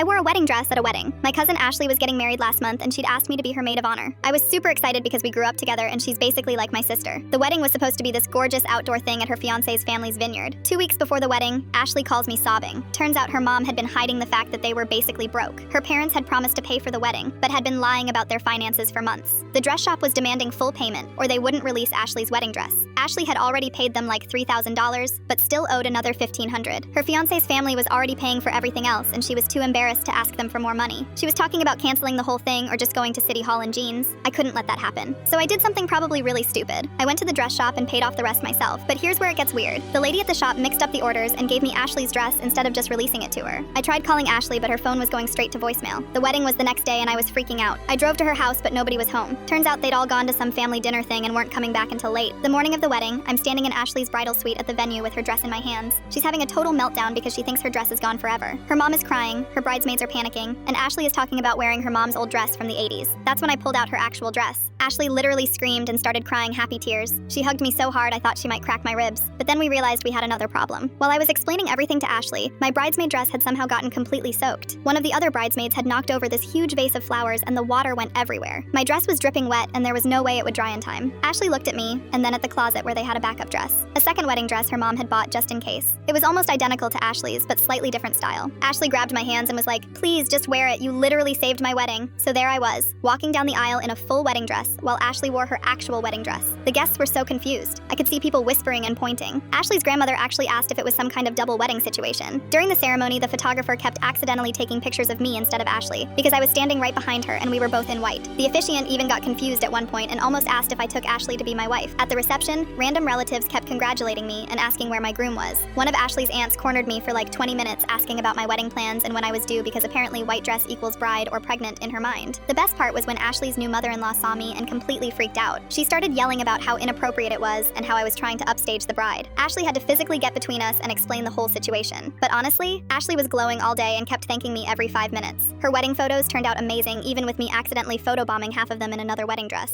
I wore a wedding dress at a wedding. My cousin Ashley was getting married last month and she'd asked me to be her maid of honor. I was super excited because we grew up together and she's basically like my sister. The wedding was supposed to be this gorgeous outdoor thing at her fiance's family's vineyard. 2 weeks before the wedding, Ashley calls me sobbing. Turns out her mom had been hiding the fact that they were basically broke. Her parents had promised to pay for the wedding, but had been lying about their finances for months. The dress shop was demanding full payment, or they wouldn't release Ashley's wedding dress. Ashley had already paid them like $3,000, but still owed another $1,500. Her fiance's family was already paying for everything else, and she was too embarrassed to ask them for more money. She was talking about canceling the whole thing or just going to City Hall in jeans. I couldn't let that happen. So I did something probably really stupid. I went to the dress shop and paid off the rest myself. But here's where it gets weird. The lady at the shop mixed up the orders and gave me Ashley's dress instead of just releasing it to her. I tried calling Ashley, but her phone was going straight to voicemail. The wedding was the next day and I was freaking out. I drove to her house, but nobody was home. Turns out they'd all gone to some family dinner thing and weren't coming back until late. The morning of the wedding, I'm standing in Ashley's bridal suite at the venue with her dress in my hands. She's having a total meltdown because she thinks her dress is gone forever. Her mom is crying, her bridesmaids are panicking, and Ashley is talking about wearing her mom's old dress from the 80s. That's when I pulled out her actual dress. Ashley literally screamed and started crying happy tears. She hugged me so hard I thought she might crack my ribs. But then we realized we had another problem. While I was explaining everything to Ashley, my bridesmaid dress had somehow gotten completely soaked. One of the other bridesmaids had knocked over this huge vase of flowers and the water went everywhere. My dress was dripping wet and there was no way it would dry in time. Ashley looked at me and then at the closet where they had a backup dress. A second wedding dress her mom had bought just in case. It was almost identical to Ashley's, but slightly different style. Ashley grabbed my hands and was like, "Please just wear it, you literally saved my wedding." So there I was, walking down the aisle in a full wedding dress, while Ashley wore her actual wedding dress. The guests were so confused. I could see people whispering and pointing. Ashley's grandmother actually asked if it was some kind of double wedding situation. During the ceremony, the photographer kept accidentally taking pictures of me instead of Ashley, because I was standing right behind her and we were both in white. The officiant even got confused at one point and almost asked if I took Ashley to be my wife. At the reception, random relatives kept congratulating me and asking where my groom was. One of Ashley's aunts cornered me for like 20 minutes asking about my wedding plans and when I was due because apparently white dress equals bride or pregnant in her mind. The best part was when Ashley's new mother-in-law saw me and completely freaked out. She started yelling about how inappropriate it was and how I was trying to upstage the bride. Ashley had to physically get between us and explain the whole situation. But honestly, Ashley was glowing all day and kept thanking me every 5 minutes. Her wedding photos turned out amazing, even with me accidentally photobombing half of them in another wedding dress.